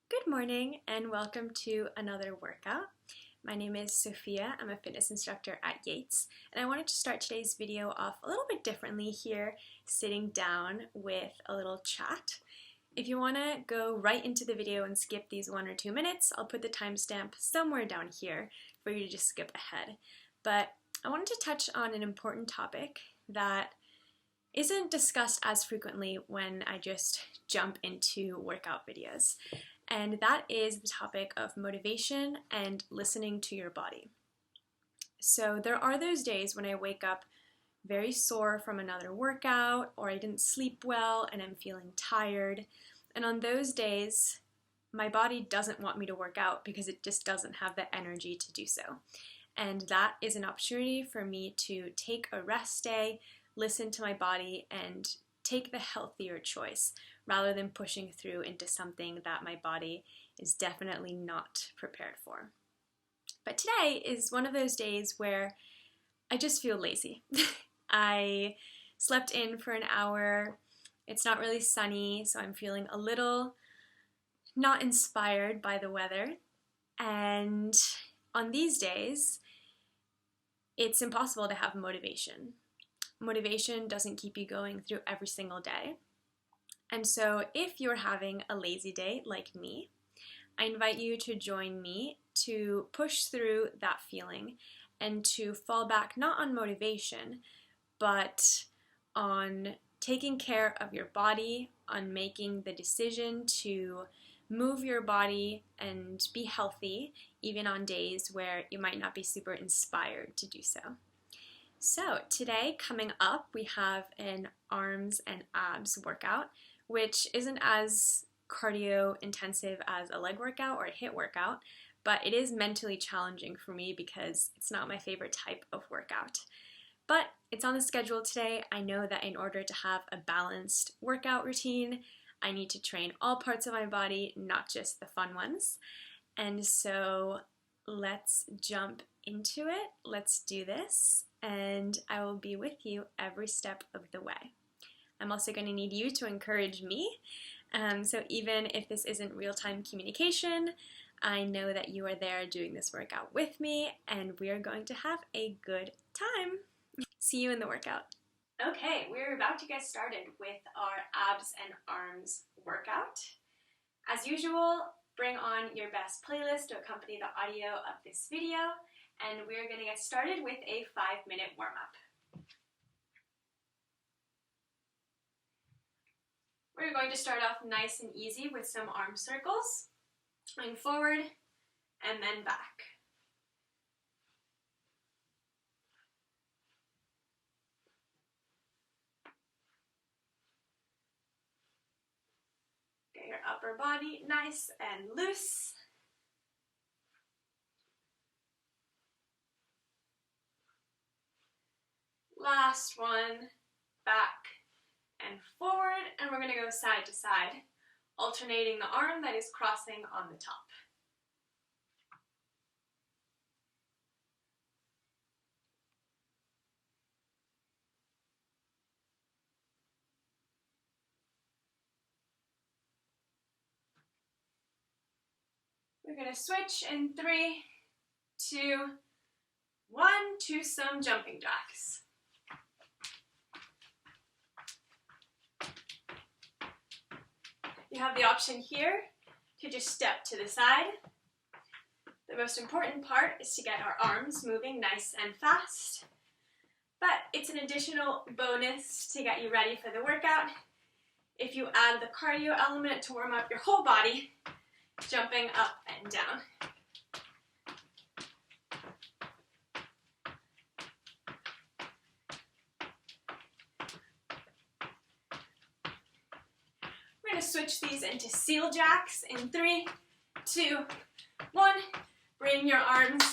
Good morning and welcome to another workout. My name is Sofia. I'm a fitness instructor at Yates, and I wanted to start today's video off a little bit differently here, sitting down with a little chat. If you want to go right into the video and skip these 1 or 2 minutes, I'll put the timestamp somewhere down here for you to just skip ahead. But I wanted to touch on an important topic that isn't discussed as frequently when I just jump into workout videos. And that is the topic of motivation and listening to your body. So there are those days when I wake up very sore from another workout, or I didn't sleep well and I'm feeling tired. And on those days, my body doesn't want me to work out because it just doesn't have the energy to do so. And that is an opportunity for me to take a rest day, listen to my body, and take the healthier choice rather than pushing through into something that my body is definitely not prepared for. But today is one of those days where I just feel lazy. I slept in for an hour. It's not really sunny, so I'm feeling a little not inspired by the weather. And on these days, it's impossible to have motivation. Motivation doesn't keep you going through every single day. And so if you're having a lazy day like me, I invite you to join me to push through that feeling and to fall back not on motivation, but on taking care of your body, on making the decision to move your body and be healthy, even on days where you might not be super inspired to do so. So today, coming up, we have an arms and abs workout, which isn't as cardio intensive as a leg workout or a HIIT workout, but it is mentally challenging for me because it's not my favorite type of workout. But it's on the schedule today. I know that in order to have a balanced workout routine, I need to train all parts of my body, not just the fun ones. And so let's jump into it. Let's do this, and I will be with you every step of the way. I'm also going to need you to encourage me. So even if this isn't real-time communication, I know that you are there doing this workout with me, and we are going to have a good time. See you in the workout. Okay, we're about to get started with our abs and arms workout. As usual, bring on your best playlist to accompany the audio of this video, and we're going to get started with a 5-minute warm-up. We're going to start off nice and easy with some arm circles, going forward and then back. Get your upper body nice and loose. Last one, back and forward, and we're going to go side to side, alternating the arm that is crossing on the top. We're going to switch in 3, 2, 1 to some jumping jacks. You have the option here to just step to the side. The most important part is to get our arms moving nice and fast, but it's an additional bonus to get you ready for the workout if you add the cardio element to warm up your whole body, jumping up and down. We're going to switch these into seal jacks in 3, 2, 1. Bring your arms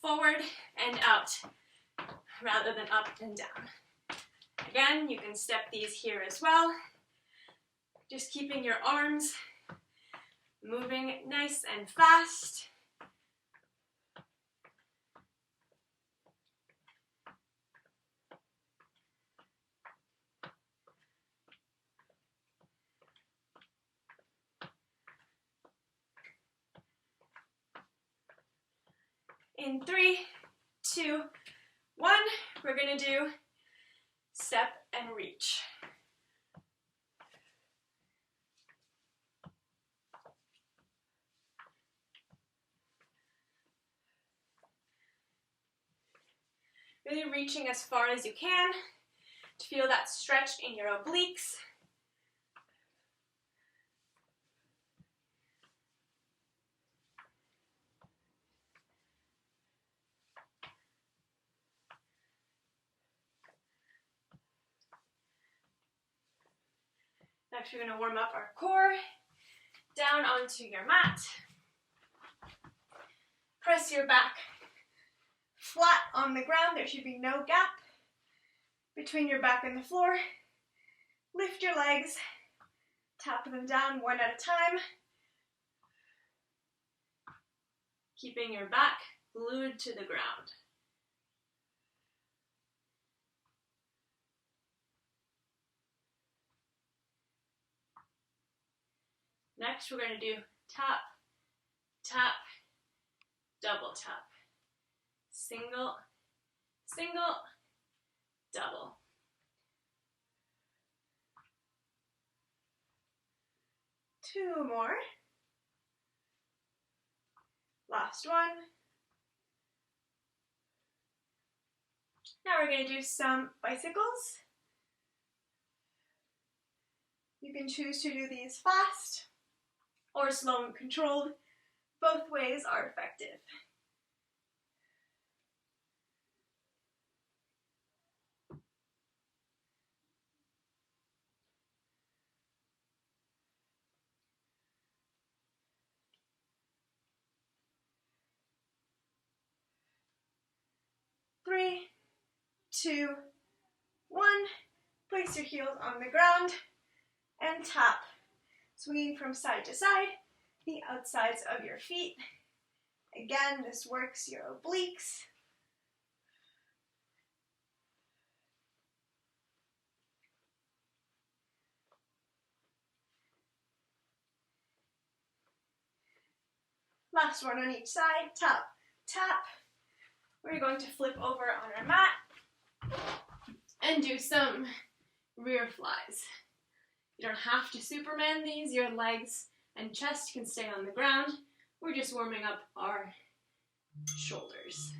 forward and out rather than up and down. Again, you can step these here as well. Just keeping your arms moving nice and fast. In 3, 2, 1, we're going to do step and reach. Really reaching as far as you can to feel that stretch in your obliques. Next, we're going to warm up our core down onto your mat. Press your back flat on the ground. There should be no gap between your back and the floor. Lift your legs, tap them down one at a time, keeping your back glued to the ground. Next, we're going to do tap, tap, double tap. Single, single, double. Two more. Last one. Now we're going to do some bicycles. You can choose to do these fast or slow and controlled. Both ways are effective. Three, two, one. Place your heels on the ground and tap, swinging from side to side, the outsides of your feet. Again, this works your obliques. Last one on each side, tap, tap. We're going to flip over on our mat and do some rear flies. You don't have to Superman these. Your legs and chest can stay on the ground. We're just warming up our shoulders.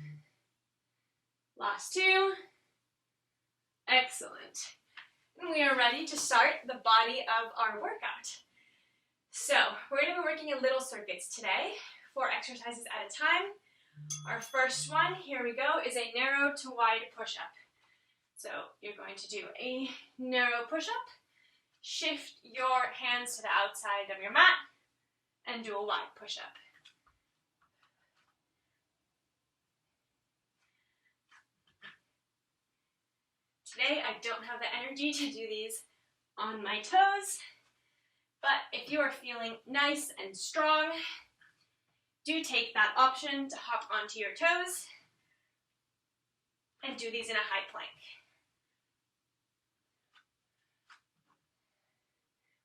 Last two. Excellent. And we are ready to start the body of our workout. So we're going to be working in little circuits today, 4 exercises at a time. Our first one, here we go, is a narrow to wide push-up. So you're going to do a narrow push-up, shift your hands to the outside of your mat, and do a wide push-up. Today I don't have the energy to do these on my toes, but if you are feeling nice and strong, do take that option to hop onto your toes and do these in a high plank.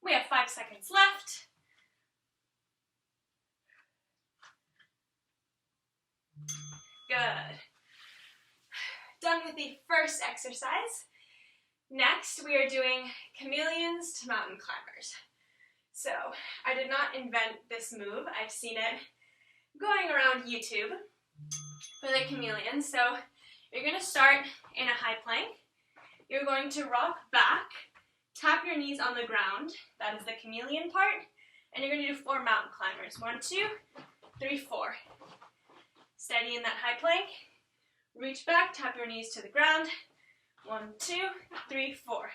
We have 5 seconds left. Good. Done with the first exercise. Next, we are doing Chameleons-Mountain Climbers. So, I did not invent this move. I've seen it going around YouTube for the chameleon. So you're going to start in a high plank. You're going to rock back, tap your knees on the ground. That is the chameleon part. And you're going to do 4 mountain climbers. 1, 2, 3, 4. Steady in that high plank. Reach back, tap your knees to the ground. 1, 2, 3, 4.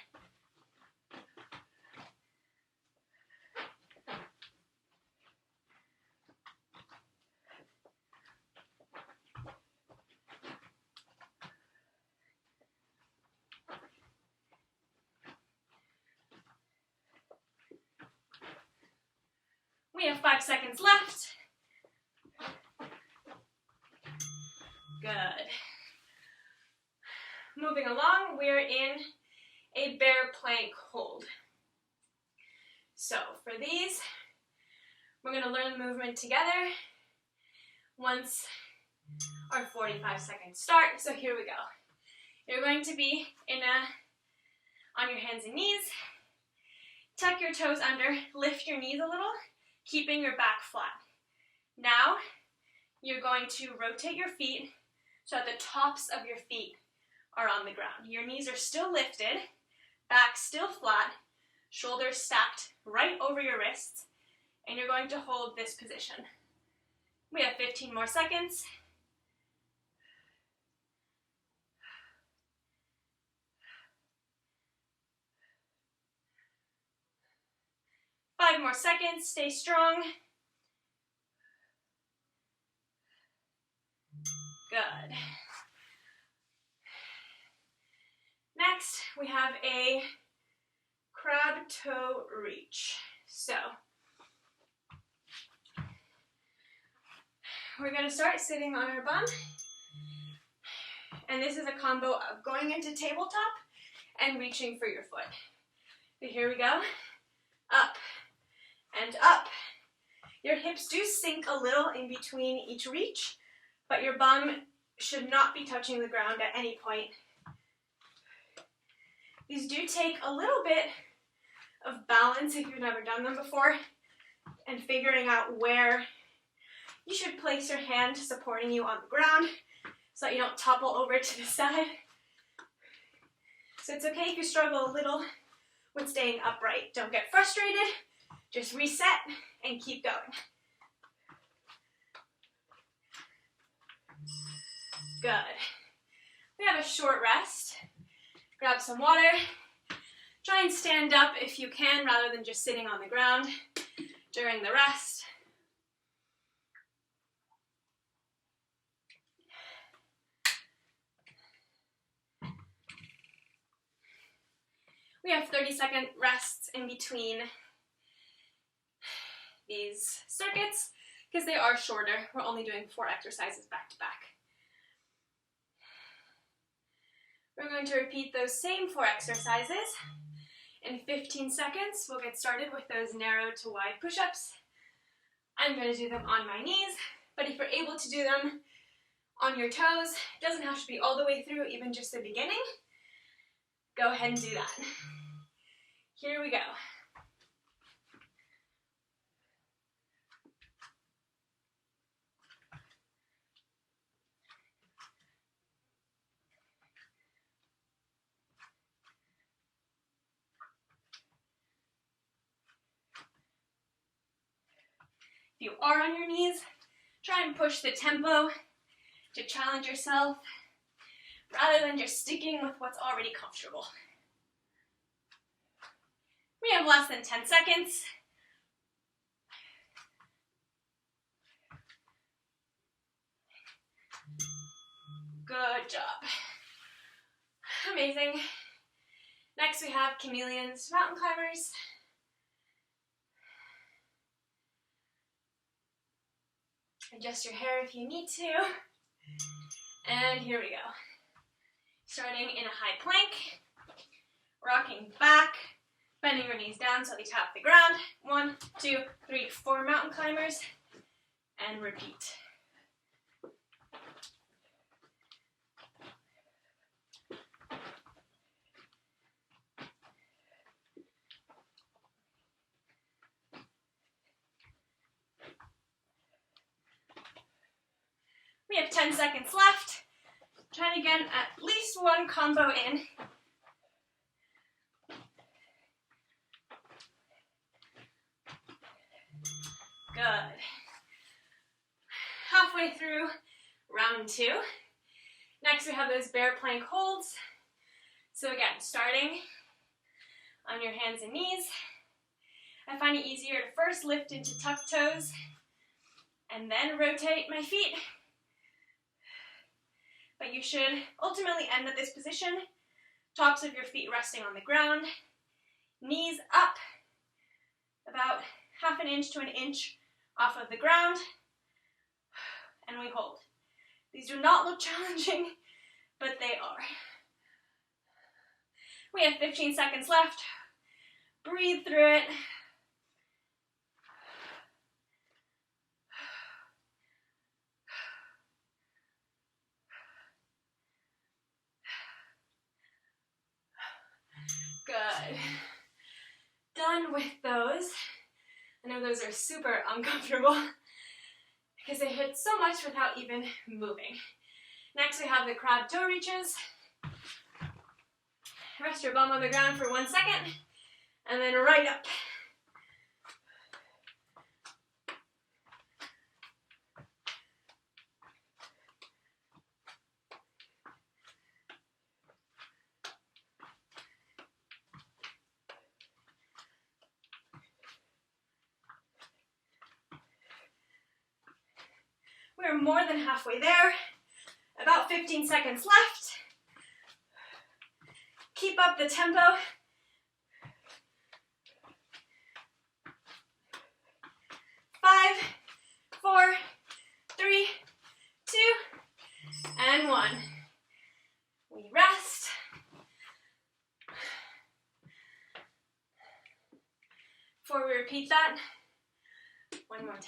We have 5 seconds left. Good. Moving along, we're in a bear plank hold. So for these, we're going to learn the movement together. Once our 45-second start. So here we go. You're going to be on your hands and knees. Tuck your toes under, lift your knees a little, keeping your back flat. Now, you're going to rotate your feet so that the tops of your feet are on the ground. Your knees are still lifted, back still flat, shoulders stacked right over your wrists, and you're going to hold this position. We have 15 more seconds. Five more seconds, stay strong. Good. Next, we have a crab toe reach. So, we're going to start sitting on our bum. And this is a combo of going into tabletop and reaching for your foot. So here we go. Up and up. Your hips do sink a little in between each reach, but your bum should not be touching the ground at any point. These do take a little bit of balance if you've never done them before, and figuring out where you should place your hand supporting you on the ground so that you don't topple over to the side. So it's okay if you struggle a little with staying upright. Don't get frustrated, just reset and keep going. Good. We have a short rest. Grab some water. Try and stand up if you can rather than just sitting on the ground during the rest. We have 30-second rests in between these circuits because they are shorter. We're only doing 4 exercises back to back. We're going to repeat those same 4 exercises. In 15 seconds, we'll get started with those narrow to wide push-ups. I'm going to do them on my knees, but if you're able to do them on your toes, it doesn't have to be all the way through, even just the beginning. Go ahead and do that. Here we go. If you are on your knees, try and push the tempo to challenge yourself rather than just sticking with what's already comfortable. We have less than 10 seconds. Good job. Amazing. Next we have Chameleons-Mountain Climbers. Adjust your hair if you need to. And here we go. Starting in a high plank, rocking back, bending your knees down so they tap the ground. 1, 2, 3, 4 mountain climbers, and repeat. We have 10 seconds left. Try to get at least 1 combo in. Good. Halfway through round 2. Next we have those bear plank holds. So again, starting on your hands and knees. I find it easier to first lift into tucked toes and then rotate my feet. But you should ultimately end at this position, tops of your feet resting on the ground, knees up, about half an inch to an inch off of the ground, and we hold. These do not look challenging, but they are. We have 15 seconds left. Breathe through it. And with those, I know those are super uncomfortable because they hit so much without even moving. Next we have the crab toe reaches. Rest your bum on the ground for 1 second, and then right up. We're more than halfway there. About 15 seconds left. Keep up the tempo. 5, 4, 3, 2, and 1. We rest. Before we repeat that, one more time.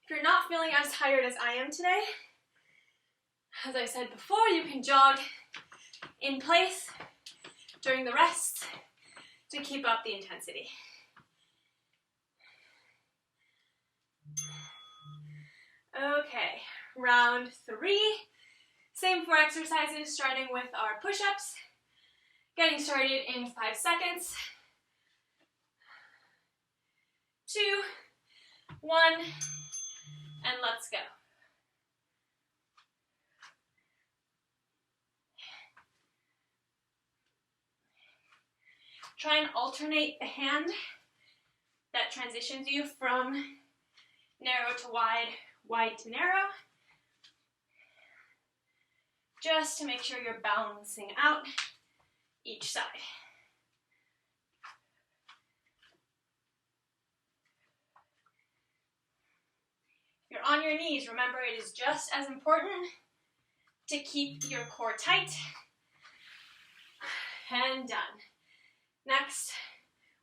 If you're not feeling as tired as I am today, as I said before, you can jog in place during the rest to keep up the intensity. Okay, round 3. Same 4 exercises, starting with our push-ups. Getting started in 5 seconds. 2, 1, and let's go. Try and alternate the hand that transitions you from narrow to wide, wide to narrow, just to make sure you're balancing out each side. If you're on your knees, remember it is just as important to keep your core tight. And done. Next,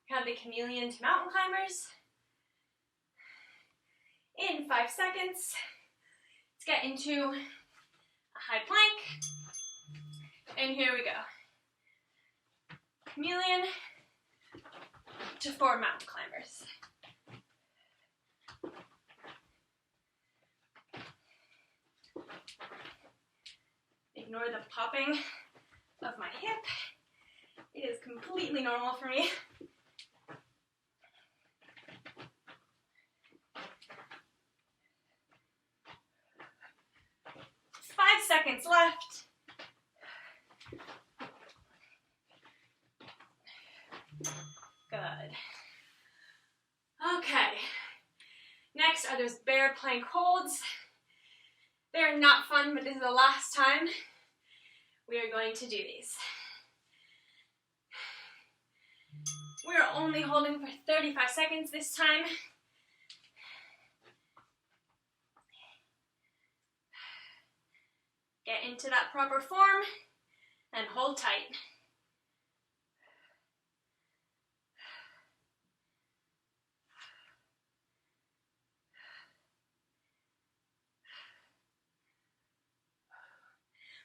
we have the Chameleons-Mountain Climbers. In 5 seconds, let's get into a high plank. And here we go. Chameleon to 4 mountain climbers. Ignore the popping of my hip. It is completely normal for me. 5 seconds left. Good. Okay. Next are those bear plank holds. They're not fun, but this is the last time we are going to do these. We're only holding for 35 seconds this time. Get into that proper form and hold tight.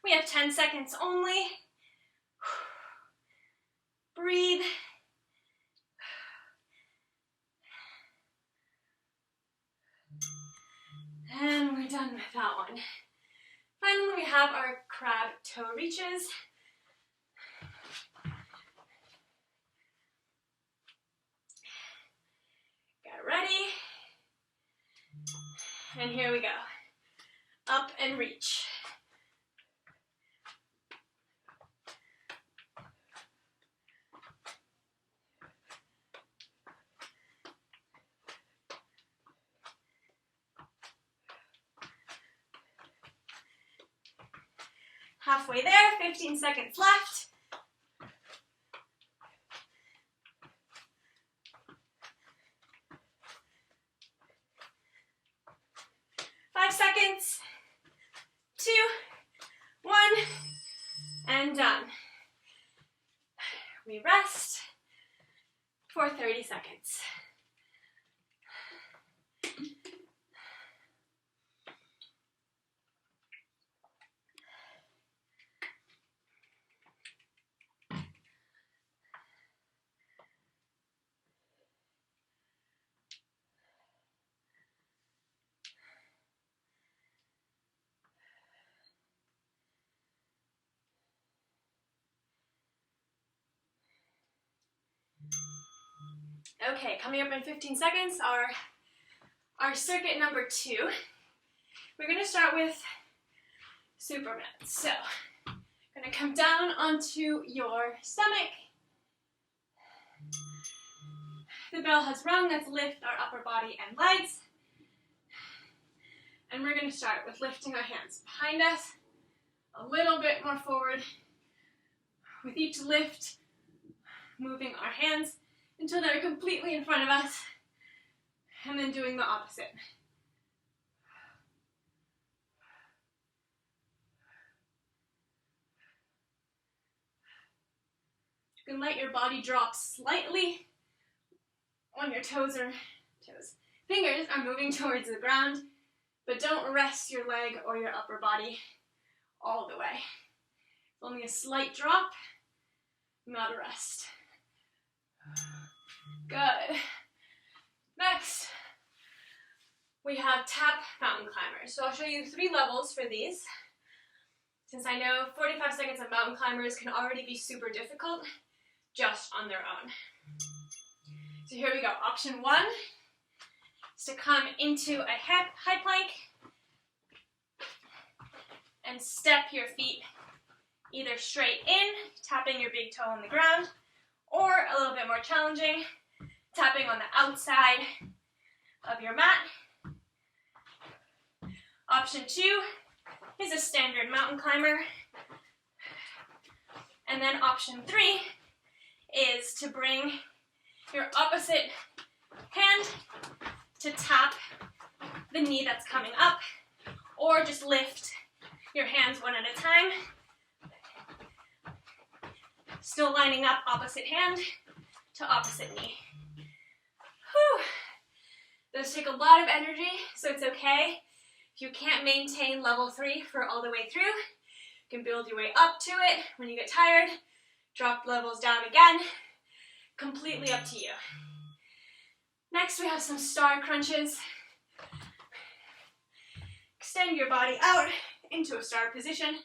We have 10 seconds only. Breathe. And we're done with that one. Finally, we have our crab toe reaches. Get ready. And here we go. Up and reach. Halfway there, 15 seconds left. Five seconds. 2, 1, and done. We rest for 30 seconds. Okay, coming up in 15 seconds, our circuit number 2. We're going to start with Superman. So, going to come down onto your stomach. The bell has rung. Let's lift our upper body and legs. And we're going to start with lifting our hands behind us, a little bit more forward. With each lift, moving our hands until they're completely in front of us, and then doing the opposite. You can let your body drop slightly when your fingers are moving towards the ground, but don't rest your leg or your upper body all the way. It's only a slight drop, not a rest. Good. Next, we have tap mountain climbers. So I'll show you 3 levels for these. Since I know 45 seconds of mountain climbers can already be super difficult just on their own. So here we go. Option 1 is to come into a high plank and step your feet either straight in, tapping your big toe on the ground, or a little bit more challenging, tapping on the outside of your mat. Option 2 is a standard mountain climber. And then option 3 is to bring your opposite hand to tap the knee that's coming up, or just lift your hands one at a time. Still lining up opposite hand to opposite knee. Whew. Those take a lot of energy, so it's okay if you can't maintain level 3 for all the way through. You can build your way up to it. When you get tired, drop levels down again. Completely up to you. Next, we have some star crunches. Extend your body out into a star position,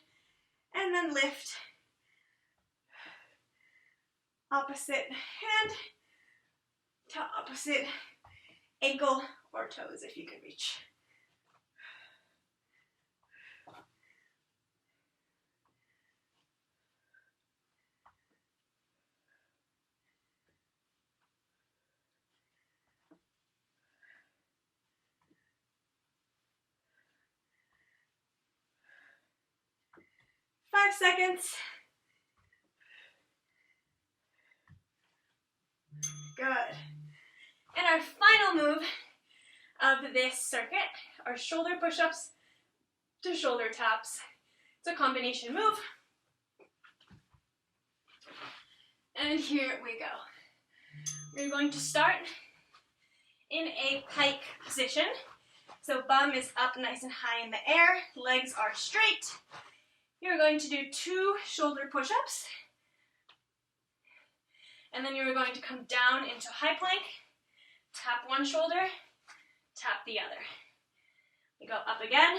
and then lift opposite hand to opposite ankle or toes if you can reach. Five seconds. Good. And our final move of this circuit are shoulder push-ups to shoulder taps. It's a combination move. And here we go. We're going to start in a pike position. So bum is up nice and high in the air, legs are straight. You're going to do 2 shoulder push-ups. And then you're going to come down into high plank, tap one shoulder, tap the other. We go up again.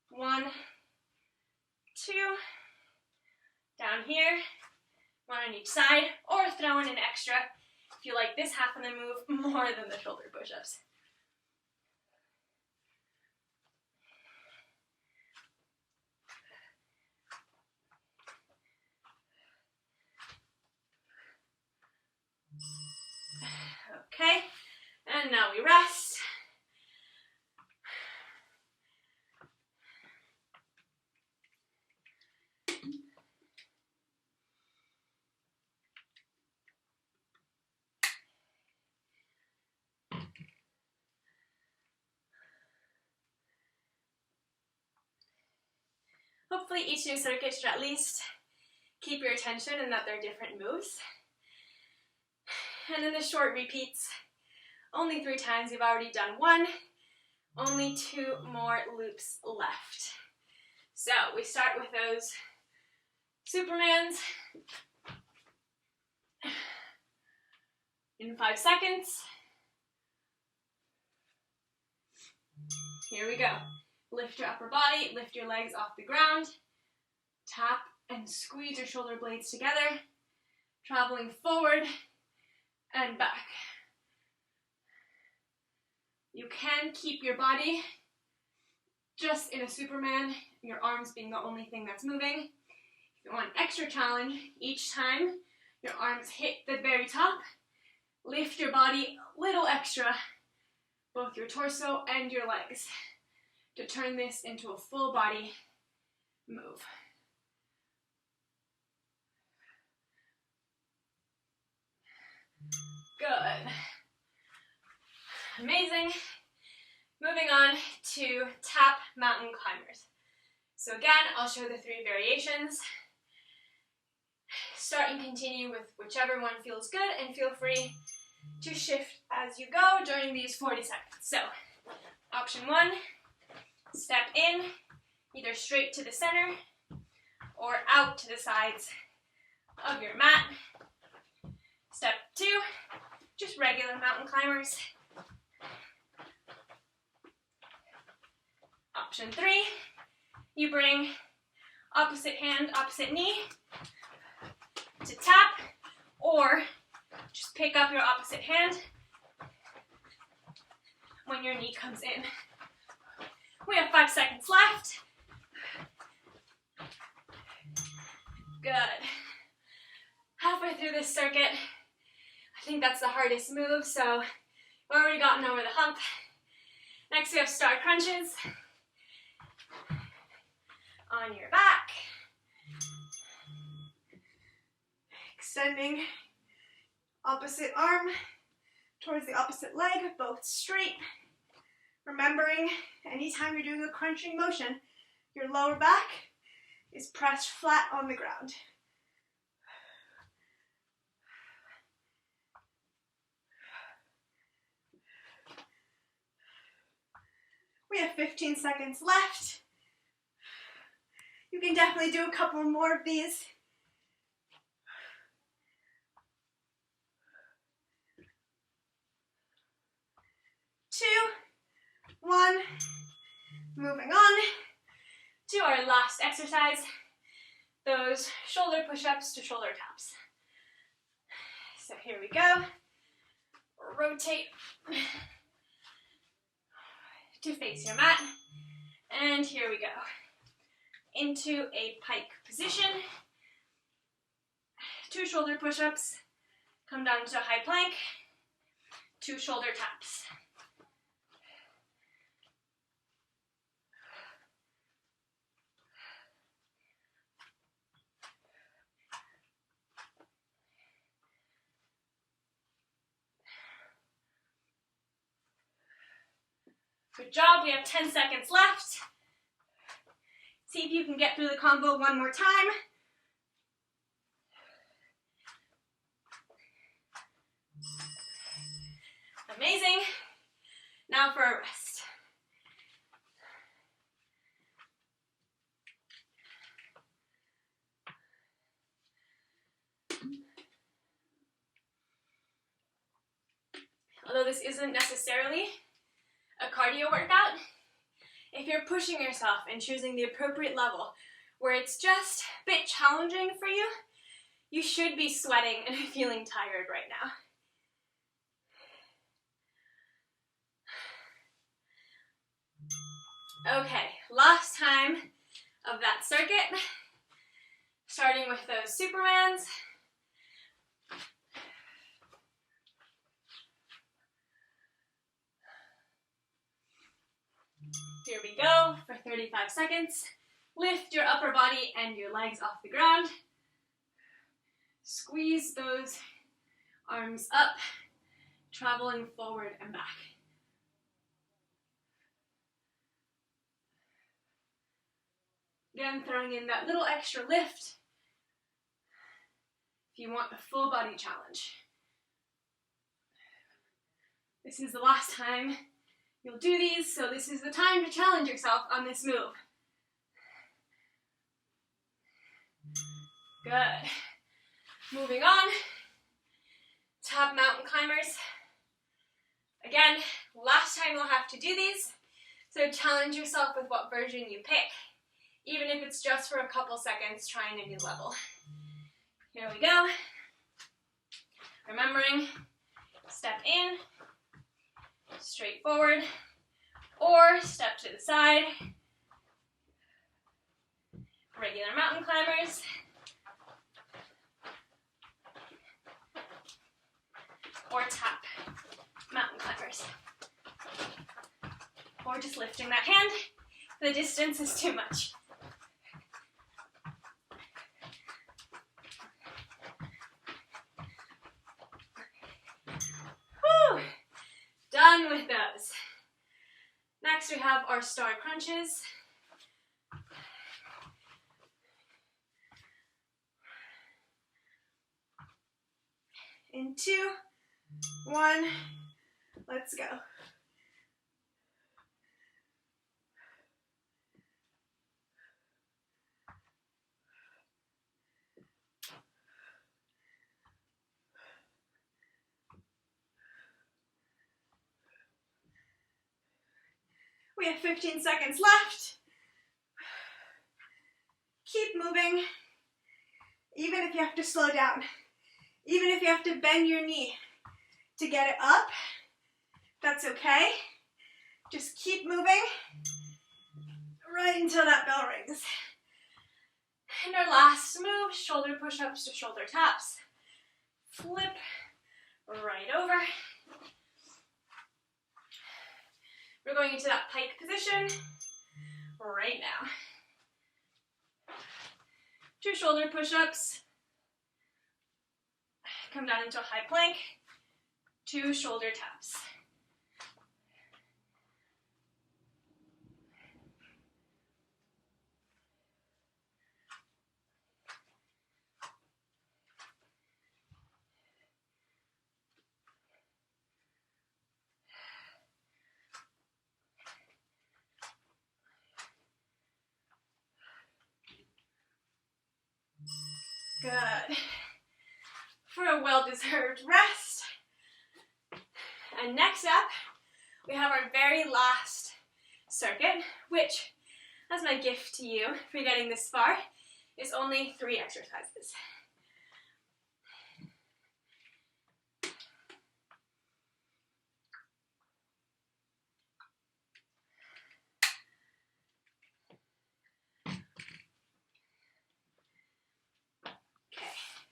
1, 2, down here, 1 on each side, or throw in an extra if you like this half of the move more than the shoulder push-ups. Okay, and now we rest. Hopefully each new circuit should at least keep your attention and that they're different moves. And then the short repeats, only 3 times, you've already done 1, only 2 more loops left. So we start with those Supermans in 5 seconds. Here we go. Lift your upper body, lift your legs off the ground, tap and squeeze your shoulder blades together, traveling forward and back. You can keep your body just in a Superman, your arms being the only thing that's moving. If you want an extra challenge, each time your arms hit the very top, lift your body a little extra, both your torso and your legs, to turn this into a full body move. Good. Amazing. Moving on to tap mountain climbers. So again, I'll show the 3 variations. Start and continue with whichever one feels good, and feel free to shift as you go during these 40 seconds. So, option 1, step in, either straight to the center or out to the sides of your mat. Step 2, just regular mountain climbers. Option 3, you bring opposite hand, opposite knee to tap, or just pick up your opposite hand when your knee comes in. We have 5 seconds left. Good. Halfway through this circuit, I think that's the hardest move, so we've already gotten over the hump. Next we have star crunches on your back. Extending opposite arm towards the opposite leg, both straight. Remembering, anytime you're doing a crunching motion, your lower back is pressed flat on the ground. We have 15 seconds left. You can definitely do a couple more of these. 2, 1, moving on to our last exercise, those shoulder push-ups to shoulder taps. So here we go. Rotate to face your mat, and here we go. Into a pike position, 2 shoulder push-ups, come down to a high plank, 2 shoulder taps. Good job, we have 10 seconds left. See if you can get through the combo one more time. Amazing. Now for a rest. Although this isn't necessarily a cardio workout, if you're pushing yourself and choosing the appropriate level where it's just a bit challenging for you, you should be sweating and feeling tired right now. Okay, last time of that circuit, starting with those Supermans. Here we go for 35 seconds. Lift your upper body and your legs off the ground. Squeeze those arms up, traveling forward and back. Again, throwing in that little extra lift if you want the full body challenge. This is the last time you'll do these, so this is the time to challenge yourself on this move. Good. Moving on, top mountain climbers. Again, last time you'll have to do these, so challenge yourself with what version you pick, even if it's just for a couple seconds trying a new level. Here we go. Remembering, Step in, straight forward, or step to the side. Regular mountain climbers. Or tap mountain climbers. Or just lifting that hand. The distance is too much. Whew. Done with those. Next we have our star crunches. In 2, 1, let's go. We have 15 seconds left. Keep moving, even if you have to slow down. Even if you have to bend your knee to get it up, that's okay. Just keep moving right until that bell rings. And our last move, shoulder push-ups to shoulder taps. Flip right over. We're going into that pike position right now. 2 shoulder push-ups. Come down into a high plank. 2 shoulder taps. Good. For a well-deserved rest. And next up, we have our very last circuit, which, as my gift to you for getting this far, is only 3 exercises.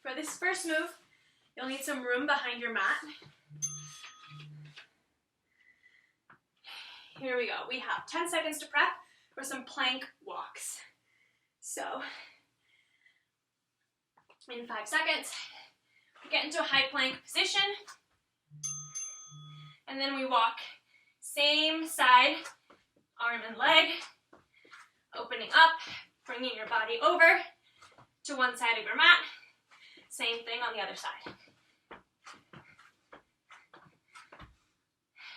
For this first move, you'll need some room behind your mat. Here we go. We have 10 seconds to prep for some plank walks. So, in 5 seconds, we get into a high plank position, and then we walk same side, arm and leg, opening up, bringing your body over to one side of your mat. Same thing on the other side.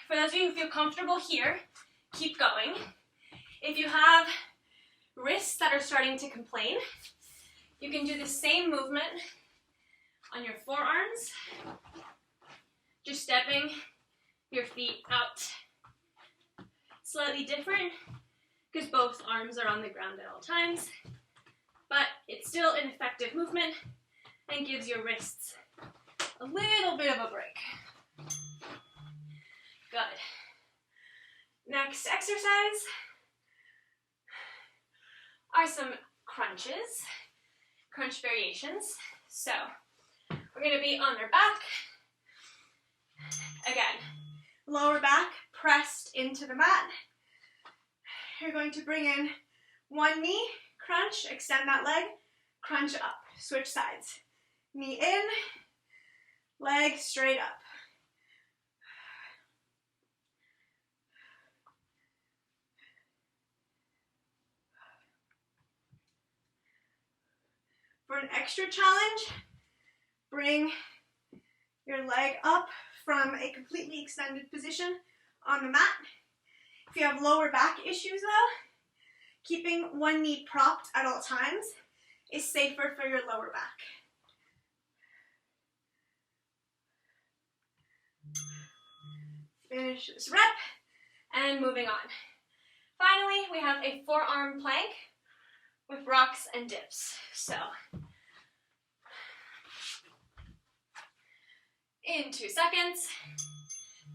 For those of you who feel comfortable here, keep going. If you have wrists that are starting to complain, you can do the same movement on your forearms, just stepping your feet out. Slightly different because both arms are on the ground at all times, but it's still an effective movement and gives your wrists a little bit of a break. Good. Next exercise are some crunches, crunch variations. So we're going to be on our back. Again, lower back pressed into the mat. You're going to bring in one knee, crunch, extend that leg, crunch up, switch sides. Knee in, leg straight up. For an extra challenge, bring your leg up from a completely extended position on the mat. If you have lower back issues though, keeping one knee propped at all times is safer for your lower back. Finish this rep, and moving on. Finally, we have a forearm plank with rocks and dips. So, In 2 seconds,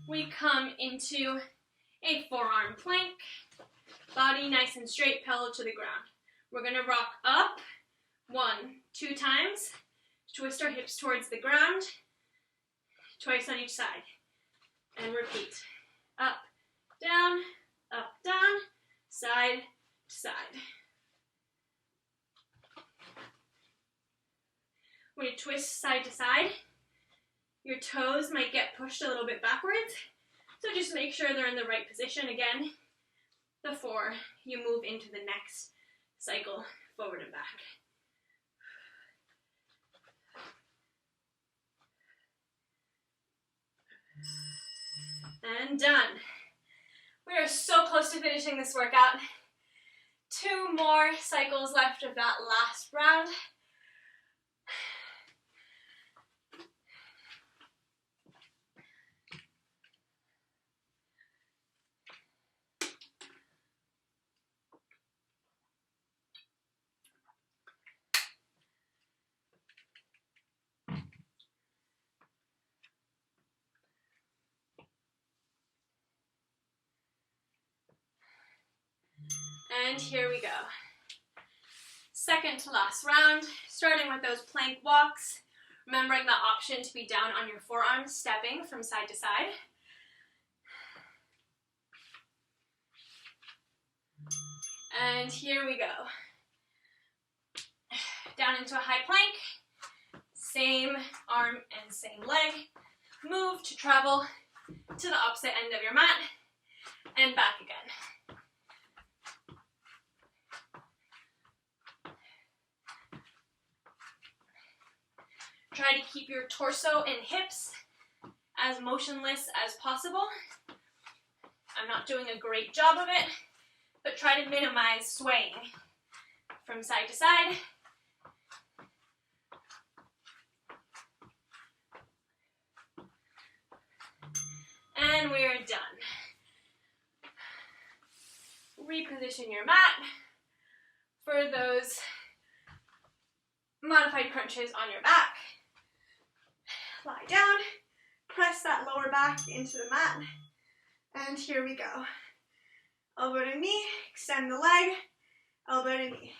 we come into a forearm plank. Body nice and straight, pelvic to the ground. We're gonna rock up 1, 2 times, twist our hips towards the ground, twice on each side, and repeat. Up, down, side to side. When you twist side to side, your toes might get pushed a little bit backwards, so just make sure they're in the right position again before you move into the next cycle forward and back. And done. We are so close to finishing this workout. 2 more cycles left of that last round. And here we go. Second to last round, starting with those plank walks, remembering the option to be down on your forearms, stepping from side to side. And here we go. Down into a high plank, same arm and same leg. Move to travel to the opposite end of your mat and back again. Try to keep your torso and hips as motionless as possible. I'm not doing a great job of it, but try to minimize swaying from side to side. And we are done. Reposition your mat for those modified crunches on your back. Lie down, press that lower back into the mat, and here we go. Elbow to knee, extend the leg, elbow to knee.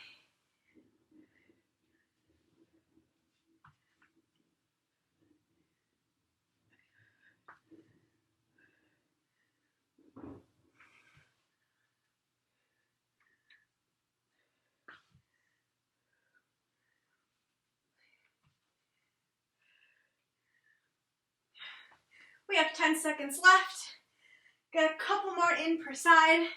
We have 10 seconds left. Get a couple more in per side.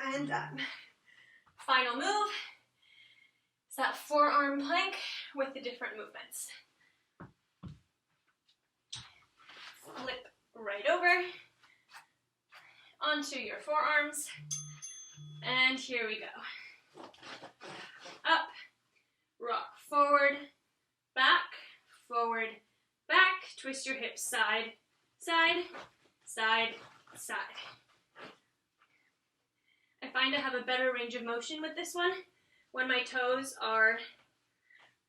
And done. Final move is that forearm plank with the different movements. Flip right over onto your forearms. And here we go. Up. Rock forward, back, twist your hips side, side, side, side. I find I have a better range of motion with this one when my toes are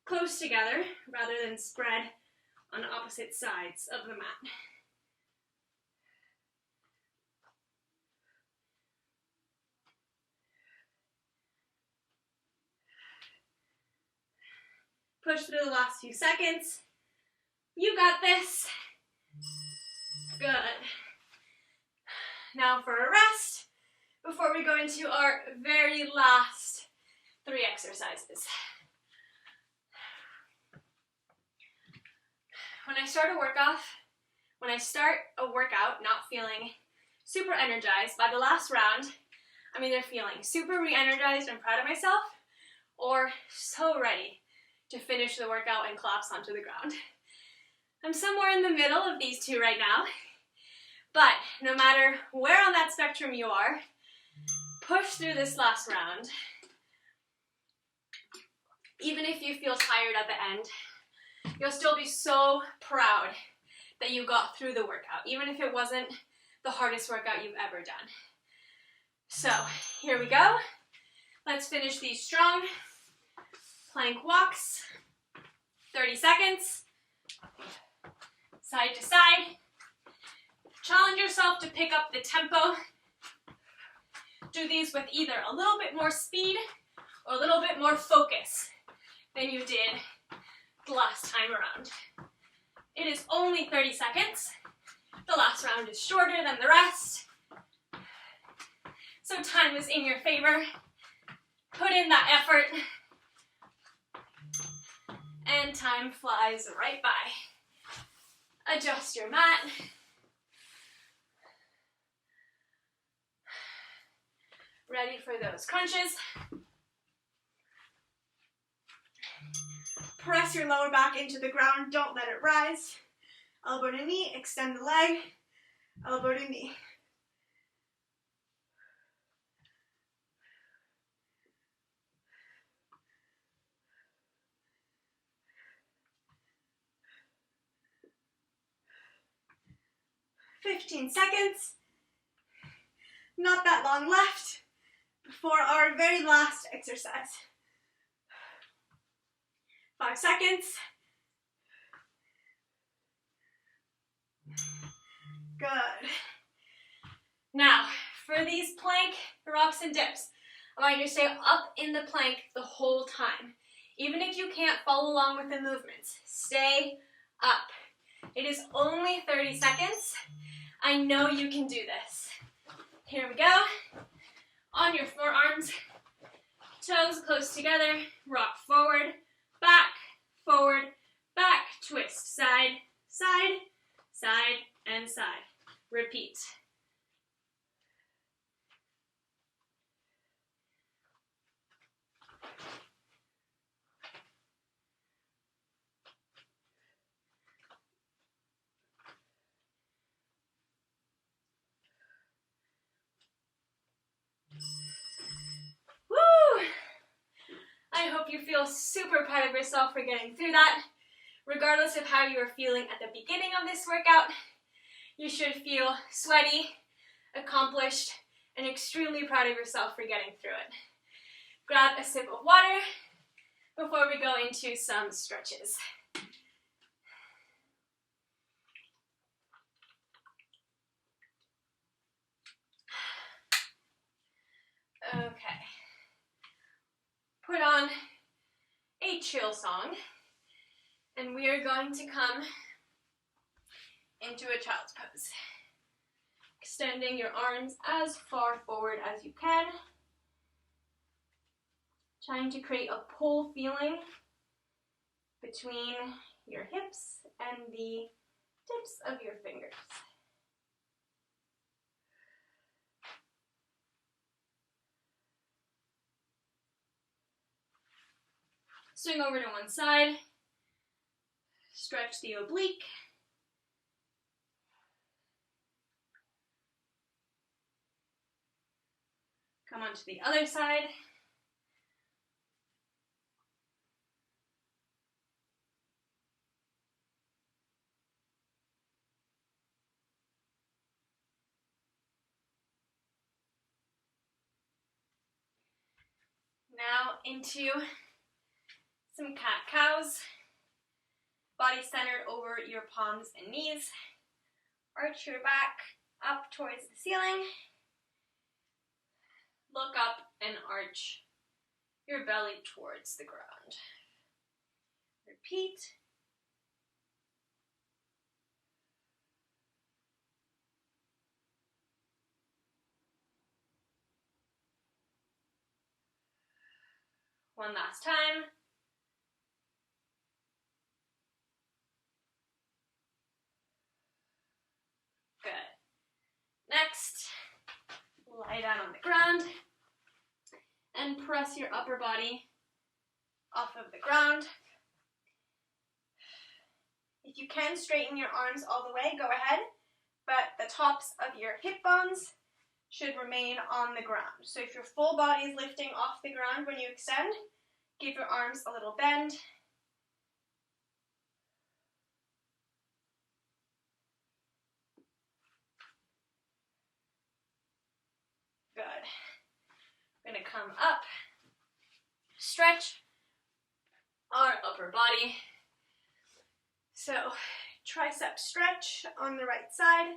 close together rather than spread on opposite sides of the mat. Push through the last few seconds. You got this. Good. Now for a rest before we go into our very last 3 exercises. When I start a workout not feeling super energized, by the last round, I'm either feeling super re-energized and proud of myself, or so ready to finish the workout and collapse onto the ground. I'm somewhere in the middle of these two right now, but no matter where on that spectrum you are, push through this last round. Even if you feel tired at the end, you'll still be so proud that you got through the workout, even if it wasn't the hardest workout you've ever done. So, here we go. Let's finish these strong. Plank walks, 30 seconds, side to side. Challenge yourself to pick up the tempo. Do these with either a little bit more speed or a little bit more focus than you did the last time around. It is only 30 seconds. The last round is shorter than the rest. So time is in your favor. Put in that effort. And time flies right by. Adjust your mat. Ready for those crunches. Press your lower back into the ground. Don't let it rise. Elbow to knee, extend the leg. Elbow to knee. "15 seconds. Not that long left before our very last exercise. 5 seconds. Good. Now, for these plank rocks and dips, I want you to stay up in the plank the whole time. Even if you can't follow along with the movements, stay up. It is only 30 seconds. I know you can do this. Here we go. On your forearms, toes close together, rock forward, back, twist, side, side, side, and side. Repeat. Woo! I hope you feel super proud of yourself for getting through that. Regardless of how you are feeling at the beginning of this workout, you should feel sweaty, accomplished, and extremely proud of yourself for getting through it. Grab a sip of water before we go into some stretches. Okay. Put on a chill song, and we are going to come into a child's pose. Extending your arms as far forward as you can. Trying to create a pull feeling between your hips and the tips of your fingers. Swing over to one side. Stretch the oblique. Come onto the other side. Now into some cat-cows. Body centered over your palms and knees. Arch your back up towards the ceiling. Look up and arch your belly towards the ground. Repeat. One last time. Good. Next, lie down on the ground and press your upper body off of the ground. If you can straighten your arms all the way, go ahead, but the tops of your hip bones should remain on the ground. So if your full body is lifting off the ground when you extend, give your arms a little bend. Good. I'm going to come up stretch our upper body. So tricep stretch on the right side.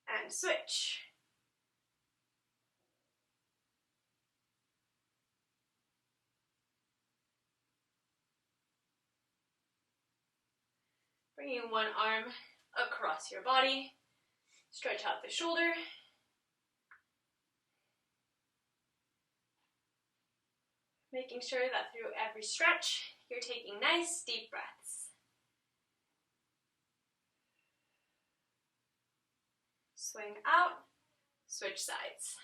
And switch. Bringing one arm across your body. Stretch out the shoulder. Making sure that through every stretch, you're taking nice deep breaths. Swing out, switch sides.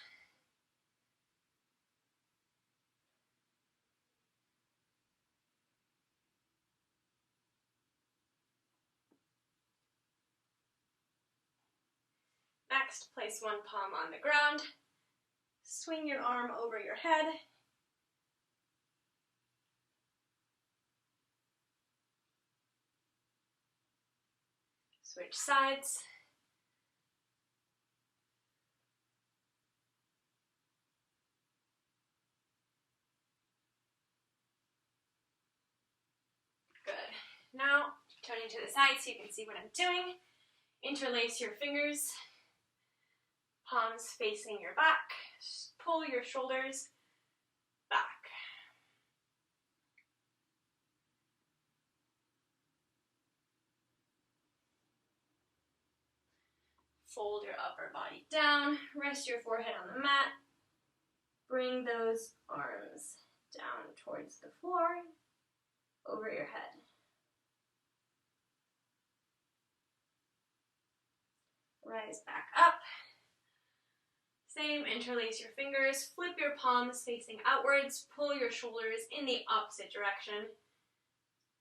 Next, place one palm on the ground. Swing your arm over your head. Switch sides. Good. Now, turning to the side so you can see what I'm doing. Interlace your fingers, palms facing your back. Pull your shoulders back. Fold your upper body down, rest your forehead on the mat. Bring those arms down towards the floor, over your head. Rise back up. Same, interlace your fingers, flip your palms facing outwards, pull your shoulders in the opposite direction,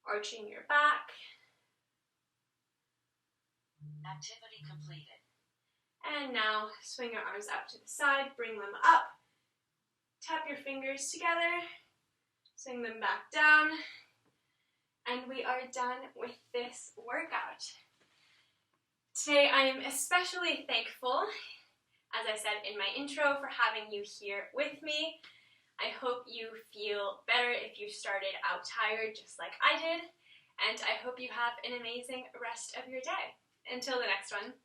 arching your back. Activity completed. And now swing your arms out to the side, bring them up, tap your fingers together, swing them back down, and we are done with this workout. Today I am especially thankful, as I said in my intro, for having you here with me. I hope you feel better if you started out tired just like I did, and I hope you have an amazing rest of your day. Until the next one.